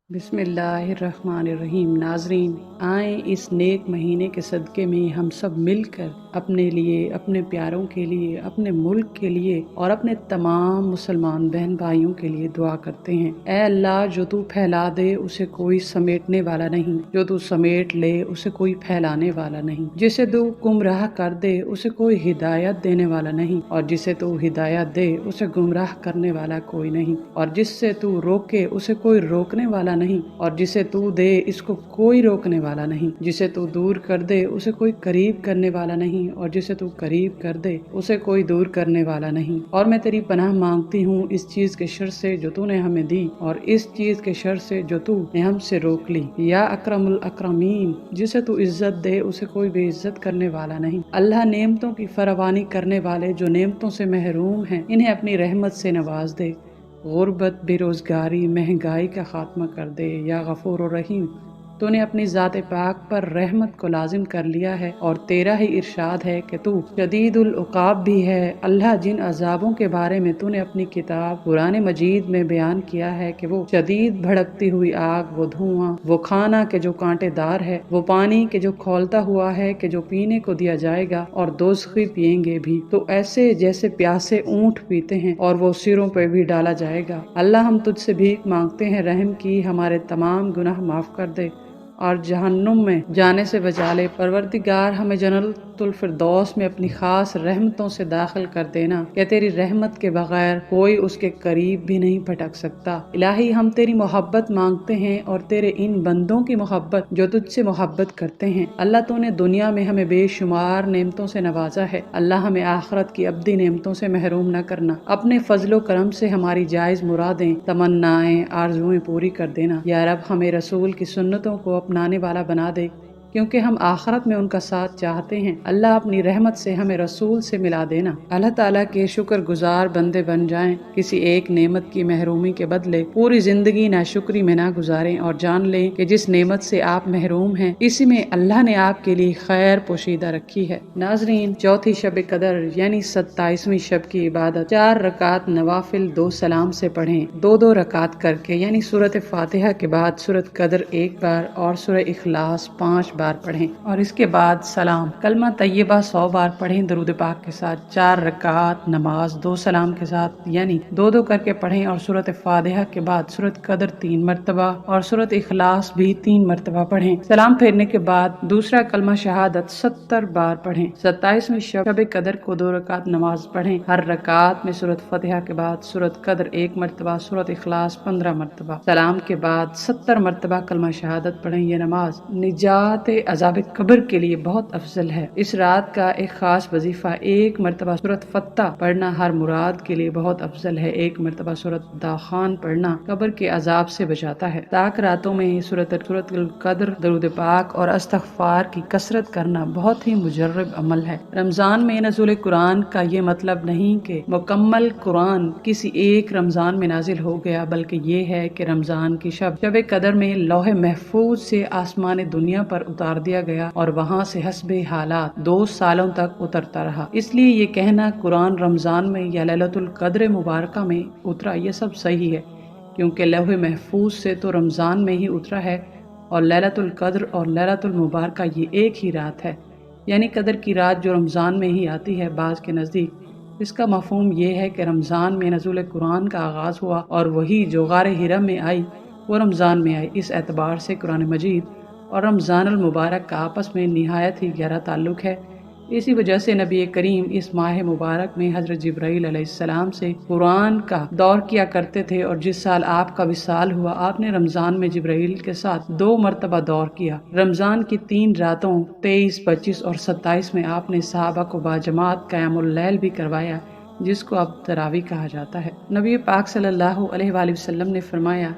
بسم اللہ الرحمن الرحیم۔ ناظرین، آئیں اس نیک مہینے کے صدقے میں ہم سب مل کر اپنے لیے، اپنے پیاروں کے لیے، اپنے ملک کے لیے اور اپنے تمام مسلمان بہن بھائیوں کے لیے دعا کرتے ہیں۔ اے اللہ، جو تو پھیلا دے اسے کوئی سمیٹنے والا نہیں، جو تو سمیٹ لے اسے کوئی پھیلانے والا نہیں، جسے تو گمراہ کر دے اسے کوئی ہدایت دینے والا نہیں، اور جسے تو ہدایت دے اسے گمراہ کرنے والا کوئی نہیں، اور جس سے تو روکے اسے کوئی روکنے والا نہیں، اور جسے تو دے اس کو کوئی روکنے والا نہیں، جسے تو دور کر دے اسے کوئی قریب کرنے والا نہیں، اور جسے تو قریب کر دے اسے کوئی دور کرنے والا نہیں۔ اور میں تیری پناہ مانگتی ہوں اس چیز کے شر سے جو تو نے ہمیں دی، اور اس چیز کے شر سے جو تو نے ہم سے روک لی۔ یا اکرم الاکرمین، جسے تو عزت دے اسے کوئی بے عزت کرنے والا نہیں۔ اللہ، نعمتوں کی فراوانی کرنے والے جو نعمتوں سے محروم ہیں انہیں اپنی رحمت سے نواز دے۔ غربت، بے روزگاری، مہنگائی کا خاتمہ کر دے۔ یا غفور الرحیم، تو نے اپنی ذات پاک پر رحمت کو لازم کر لیا ہے، اور تیرا ہی ارشاد ہے کہ تو شدید العقاب بھی ہے۔ اللہ، جن عذابوں کے بارے میں تو نے اپنی کتاب قرآن مجید میں بیان کیا ہے کہ وہ شدید بھڑکتی ہوئی آگ، وہ دھواں، وہ کھانا کہ جو کانٹے دار ہے، وہ پانی کہ جو کھولتا ہوا ہے کہ جو پینے کو دیا جائے گا، اور دوزخی پیئیں گے بھی تو ایسے جیسے پیاسے اونٹ پیتے ہیں، اور وہ سروں پہ بھی ڈالا جائے گا۔ اللہ، ہم تجھ سے بھیک مانگتے ہیں رحم کی، ہمارے تمام گناہ معاف کر دے اور جہنم میں جانے سے بچا لے۔ پروردگار، ہمیں جنت الفردوس میں اپنی خاص رحمتوں سے داخل کر دینا کہ تیری رحمت کے بغیر کوئی اس کے قریب بھی نہیں پھٹک سکتا۔ الہی، ہم تیری محبت مانگتے ہیں اور تیرے ان بندوں کی محبت جو تجھ سے محبت کرتے ہیں۔ اللہ، تو نے دنیا میں ہمیں بے شمار نعمتوں سے نوازا ہے، اللہ ہمیں آخرت کی ابدی نعمتوں سے محروم نہ کرنا۔ اپنے فضل و کرم سے ہماری جائز مرادیں، تمنائیں، آرزوئیں پوری کر دینا۔ یا رب، ہمیں رسول کی سنتوں کو اپنانے والا بنا دے، کیونکہ ہم آخرت میں ان کا ساتھ چاہتے ہیں۔ اللہ، اپنی رحمت سے ہمیں رسول سے ملا دینا۔ اللہ تعالیٰ کے شکر گزار بندے بن جائیں، کسی ایک نعمت کی محرومی کے بدلے پوری زندگی ناشکری میں نہ گزاریں، اور جان لیں کہ جس نعمت سے آپ محروم ہیں اسی میں اللہ نے آپ کے لیے خیر پوشیدہ رکھی ہے۔ ناظرین، چوتھی شب قدر یعنی 27ویں شب کی عبادت 4 رکعت نوافل 2 سلام سے پڑھیں، 2 رکعت کر کے، یعنی سورۃ فاتحہ کے بعد سورۃ قدر 1 بار اور سورہ اخلاص 5 بار پڑھیں، اور اس کے بعد سلام کلمہ طیبہ 100 بار پڑھیں درود پاک کے ساتھ۔ 4 رکعت نماز 2 سلام کے ساتھ یعنی 2 کر کے پڑھیں، اور سورۃ فاتحہ کے بعد سورۃ قدر 3 مرتبہ اور سورۃ اخلاص بھی 3 مرتبہ پڑھیں۔ سلام پھیرنے کے بعد دوسرا کلمہ شہادت 70 بار پڑھیں۔ 27ویں شب قدر کو 2 رکعت نماز پڑھیں، ہر رکعت میں سورۃ فاتحہ کے بعد سورۃ قدر 1 مرتبہ، سورۃ اخلاص 15 مرتبہ، سلام کے بعد 70 مرتبہ کلمہ شہادت پڑھیں۔ یہ نماز نجات عذاب قبر کے لیے بہت افضل ہے۔ اس رات کا ایک خاص وظیفہ 1 مرتبہ سورۃ فتح پڑھنا ہر مراد کے لیے بہت افضل ہے۔ 1 مرتبہ سورۃ داخان پڑھنا قبر کے عذاب سے بچاتا ہے۔ طاق راتوں میں سورۃ القدر، درود پاک اور استغفار کی کثرت کرنا بہت ہی مجرب عمل ہے۔ رمضان میں نزول قرآن کا یہ مطلب نہیں کہ مکمل قرآن کسی ایک رمضان میں نازل ہو گیا، بلکہ یہ ہے کہ رمضان کی شب قدر میں لوح محفوظ سے آسمان دنیا پر اتار دیا گیا، اور وہاں سے حسب حالات 2 سالوں تک اترتا رہا۔ اس لیے یہ کہنا قرآن رمضان میں یا لیلۃ القدر مبارکہ میں اترا یہ سب صحیح ہے، کیونکہ لوح محفوظ سے تو رمضان میں ہی اترا ہے، اور لیلۃ القدر اور لیلۃ المبارکہ یہ ایک ہی رات ہے، یعنی قدر کی رات جو رمضان میں ہی آتی ہے۔ بعض کے نزدیک اس کا مفہوم یہ ہے کہ رمضان میں نزول قرآن کا آغاز ہوا، اور وہی جو غار حرا میں آئی وہ رمضان میں آئی۔ اس اعتبار سے قرآن مجید اور رمضان المبارک کا آپس میں نہایت ہی گہرا تعلق ہے۔ اسی وجہ سے نبی کریم اس ماہ مبارک میں حضرت جبرائیل علیہ السلام سے قرآن کا دور کیا کرتے تھے، اور جس سال آپ کا وصال ہوا آپ نے رمضان میں جبرائیل کے ساتھ 2 مرتبہ دور کیا۔ رمضان کی 3 راتوں 23، 25 اور 27 میں آپ نے صحابہ کو باجماعت قیام اللیل بھی کروایا، جس کو اب تراویح کہا جاتا ہے۔ نبی پاک صلی اللہ علیہ وآلہ وسلم نے فرمایا،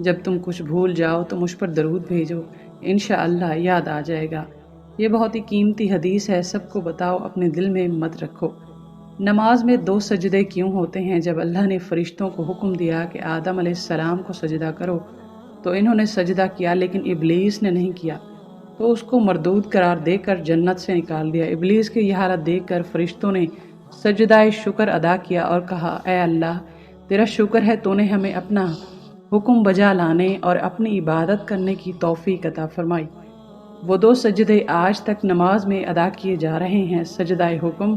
جب تم کچھ بھول جاؤ تو مجھ پر درود بھیجو، انشاءاللہ یاد آ جائے گا۔ یہ بہت ہی قیمتی حدیث ہے، سب کو بتاؤ، اپنے دل میں مت رکھو۔ نماز میں 2 سجدے کیوں ہوتے ہیں؟ جب اللہ نے فرشتوں کو حکم دیا کہ آدم علیہ السلام کو سجدہ کرو تو انہوں نے سجدہ کیا، لیکن ابلیس نے نہیں کیا، تو اس کو مردود قرار دے کر جنت سے نکال دیا۔ ابلیس کی یہ حالت دیکھ کر فرشتوں نے سجدہ شکر ادا کیا اور کہا، اے اللہ، تیرا شکر ہے تو نے ہمیں اپنا حکم بجا لانے اور اپنی عبادت کرنے کی توفیق عطا فرمائی۔ وہ 2 سجدے آج تک نماز میں ادا کیے جا رہے ہیں، سجدہ حکم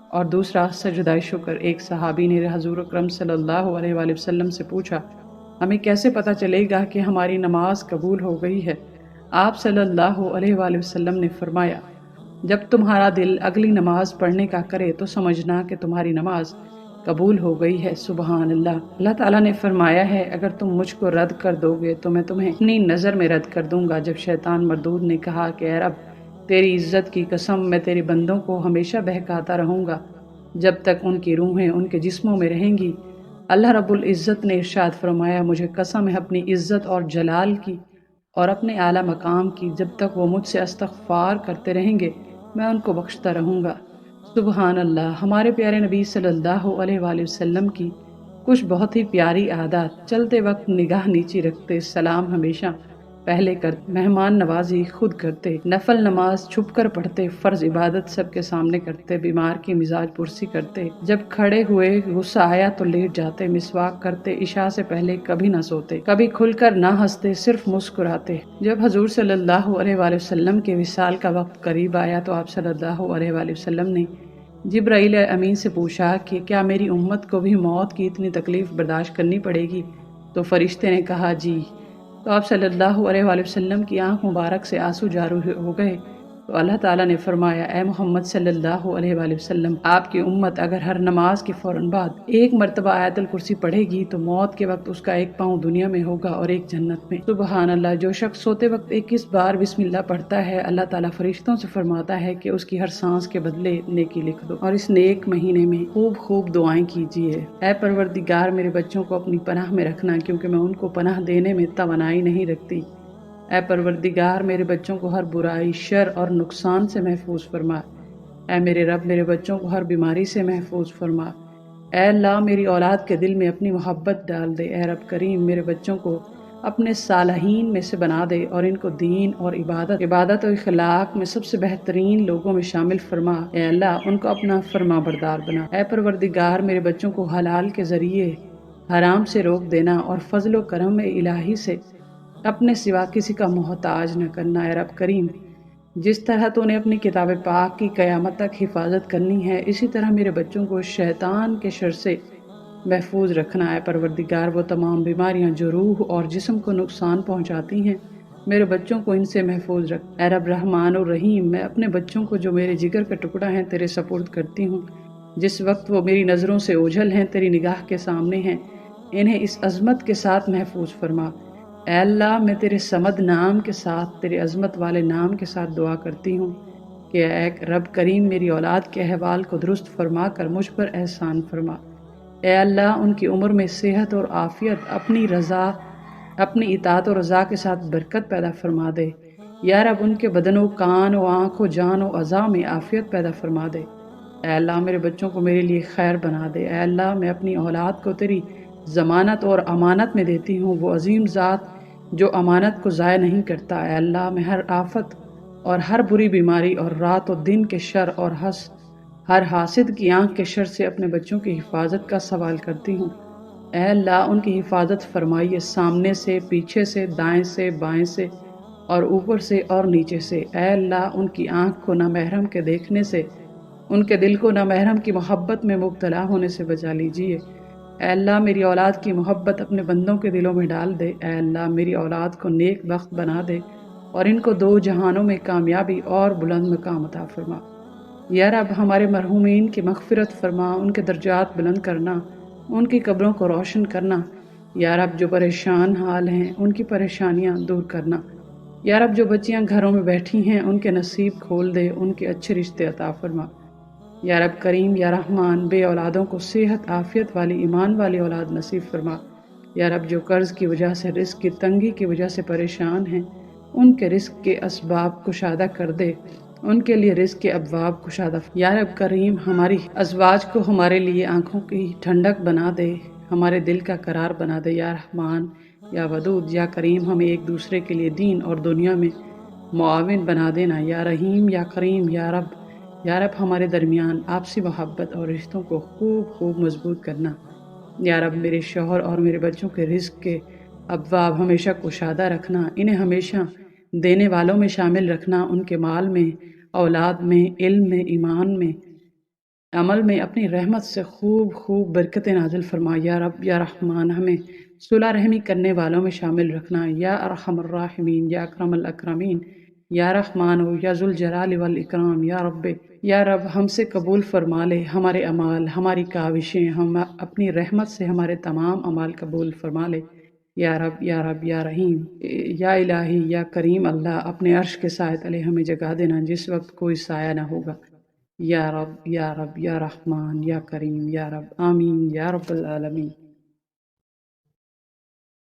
اور دوسرا سجدہ شکر۔ ایک صحابی نے حضور اکرم صلی اللہ علیہ وآلہ وسلم سے پوچھا، ہمیں کیسے پتہ چلے گا کہ ہماری نماز قبول ہو گئی ہے؟ آپ صلی اللہ علیہ وآلہ وسلم نے فرمایا، جب تمہارا دل اگلی نماز پڑھنے کا کرے تو سمجھنا کہ تمہاری نماز قبول ہو گئی ہے۔ سبحان اللہ۔ اللہ تعالیٰ نے فرمایا ہے، اگر تم مجھ کو رد کر دو گے تو میں تمہیں اپنی نظر میں رد کر دوں گا۔ جب شیطان مردود نے کہا کہ اے رب، تیری عزت کی قسم، میں تیرے بندوں کو ہمیشہ بہکاتا رہوں گا جب تک ان کی روحیں ان کے جسموں میں رہیں گی۔ اللہ رب العزت نے ارشاد فرمایا، مجھے قسم ہے اپنی عزت اور جلال کی اور اپنے اعلیٰ مقام کی، جب تک وہ مجھ سے استغفار کرتے رہیں گے میں ان کو بخشتا رہوں گا۔ سبحان اللہ۔ ہمارے پیارے نبی صلی اللہ علیہ وآلہ وسلم کی کچھ بہت ہی پیاری عادات: چلتے وقت نگاہ نیچی رکھتے، سلام ہمیشہ پہلے کرتے، مہمان نوازی خود کرتے، نفل نماز چھپ کر پڑھتے، فرض عبادت سب کے سامنے کرتے، بیمار کی مزاج پرسی کرتے، جب کھڑے ہوئے غصہ آیا تو لیٹ جاتے، مسواک کرتے، عشاء سے پہلے کبھی نہ سوتے، کبھی کھل کر نہ ہنستے، صرف مسکراتے۔ جب حضور صلی اللہ علیہ وآلہ وسلم کے وصال کا وقت قریب آیا تو آپ صلی اللہ علیہ وآلہ وسلم نے جبرائیل امین سے پوچھا کہ کیا میری امت کو بھی موت کی اتنی تکلیف برداشت کرنی پڑے گی؟ تو فرشتے نے کہا جی۔ تو آپ صلی اللہ علیہ وآلہ وسلم کی آنکھ مبارک سے آنسو جاری ہو گئے تو اللہ تعالیٰ نے فرمایا، اے محمد صلی اللہ علیہ وآلہ وسلم، آپ کی امت اگر ہر نماز کے فوراً بعد ایک مرتبہ آیت الکرسی پڑھے گی تو موت کے وقت اس کا ایک پاؤں دنیا میں ہوگا اور ایک جنت میں۔ سبحان اللہ۔ جو شخص سوتے وقت 21 بار بسم اللہ پڑھتا ہے، اللہ تعالیٰ فرشتوں سے فرماتا ہے کہ اس کی ہر سانس کے بدلے نیکی لکھ دو۔ اور اس نیک مہینے میں خوب خوب دعائیں کیجیے۔ اے پروردگار، میرے بچوں کو اپنی پناہ میں رکھنا، کیونکہ میں ان کو پناہ دینے میں توانائی نہیں رکھتی۔ اے پروردگار، میرے بچوں کو ہر برائی، شر اور نقصان سے محفوظ فرما۔ اے میرے رب، میرے بچوں کو ہر بیماری سے محفوظ فرما۔ اے اللہ، میری اولاد کے دل میں اپنی محبت ڈال دے۔ اے رب کریم، میرے بچوں کو اپنے صالحین میں سے بنا دے اور ان کو دین اور عبادت و اخلاق میں سب سے بہترین لوگوں میں شامل فرما۔ اے اللہ، ان کو اپنا فرما بردار بنا۔ اے پروردگار، میرے بچوں کو حلال کے ذریعے حرام سے روک دینا اور فضل و کرم الہی سے اپنے سوا کسی کا محتاج نہ کرنا۔ اے رب کریم، جس طرح تو نے اپنی کتاب پاک کی قیامت تک حفاظت کرنی ہے، اسی طرح میرے بچوں کو شیطان کے شر سے محفوظ رکھنا۔ ہے پروردگار، وہ تمام بیماریاں جو روح اور جسم کو نقصان پہنچاتی ہیں، میرے بچوں کو ان سے محفوظ رکھ۔ اے رب رحمان الرحیم، میں اپنے بچوں کو جو میرے جگر کا ٹکڑا ہیں تیرے سپرد کرتی ہوں۔ جس وقت وہ میری نظروں سے اوجھل ہیں، تیری نگاہ کے سامنے ہیں، انہیں اس عظمت کے ساتھ محفوظ فرما۔ اے اللہ، میں تیرے صمد نام کے ساتھ، تیرے عظمت والے نام کے ساتھ دعا کرتی ہوں کہ اے رب کریم، میری اولاد کے احوال کو درست فرما کر مجھ پر احسان فرما۔ اے اللہ، ان کی عمر میں صحت اور عافیت، اپنی اطاعت و رضا کے ساتھ برکت پیدا فرما دے۔ یا رب، ان کے بدن و کان و آنکھ و جان و اعضاء میں عافیت پیدا فرما دے۔ اے اللہ، میرے بچوں کو میرے لیے خیر بنا دے۔ اے اللہ، میں اپنی اولاد کو تیری ضمانت اور امانت میں دیتی ہوں، وہ عظیم ذات جو امانت کو ضائع نہیں کرتا۔ اے اللہ، میں ہر آفت اور ہر بری بیماری اور رات و دن کے شر اور ہر حاسد کی آنکھ کے شر سے اپنے بچوں کی حفاظت کا سوال کرتی ہوں۔ اے اللہ، ان کی حفاظت فرمائیے، سامنے سے، پیچھے سے، دائیں سے، بائیں سے اور اوپر سے اور نیچے سے۔ اے اللہ، ان کی آنکھ کو نامحرم کے دیکھنے سے، ان کے دل کو نامحرم کی محبت میں مبتلا ہونے سے بچا لیجیے۔ اے اللہ، میری اولاد کی محبت اپنے بندوں کے دلوں میں ڈال دے۔ اے اللہ، میری اولاد کو نیک بخت بنا دے اور ان کو 2 جہانوں میں کامیابی اور بلند مقام عطا فرما۔ یا رب، ہمارے مرحومین کی مغفرت فرما، ان کے درجات بلند کرنا، ان کی قبروں کو روشن کرنا۔ یا رب، جو پریشان حال ہیں ان کی پریشانیاں دور کرنا۔ یا رب، جو بچیاں گھروں میں بیٹھی ہیں ان کے نصیب کھول دے، ان کے اچھے رشتے عطا فرما۔ یا رب کریم، یا رحمان، بے اولادوں کو صحت، عافیت والی، ایمان والی اولاد نصیب فرما۔ یا رب، جو قرض کی وجہ سے، رزق کی تنگی کی وجہ سے پریشان ہیں، ان کے رزق کے اسباب کشادہ کر دے، ان کے لیے رزق کے ابواب کشادہ۔ یا رب کریم، ہماری ازواج کو ہمارے لیے آنکھوں کی ٹھنڈک بنا دے، ہمارے دل کا قرار بنا دے۔ یا رحمان، یا ودود، یا کریم، ہمیں ایک دوسرے کے لیے دین اور دنیا میں معاون بنا دینا۔ یا رحیم، یا کریم، یا رب ہمارے درمیان آپسی محبت اور رشتوں کو خوب خوب مضبوط کرنا۔ یا رب، میرے شوہر اور میرے بچوں کے رزق کے ابواب ہمیشہ کشادہ رکھنا، انہیں ہمیشہ دینے والوں میں شامل رکھنا، ان کے مال میں، اولاد میں، علم میں، ایمان میں، عمل میں اپنی رحمت سے خوب خوب برکتیں نازل فرما یا رب یا رحمان، ہمیں صلح رحمی کرنے والوں میں شامل رکھنا یا ارحم الراحمین یا اکرم الاکرمین یا رحمان و یا ذوالجلال والاکرام یا رب ہم سے قبول فرما لے ہمارے اعمال، ہماری کاوشیں، ہم اپنی رحمت سے ہمارے تمام اعمال قبول فرما لے یا رب یا رب یا رحیم یا الہی یا کریم اللہ، اپنے عرش کے سائے تلے ہمیں جگہ دینا جس وقت کوئی سایہ نہ ہوگا یا رب یا رب یا رحمان یا کریم یا رب، آمین یا رب العالمین۔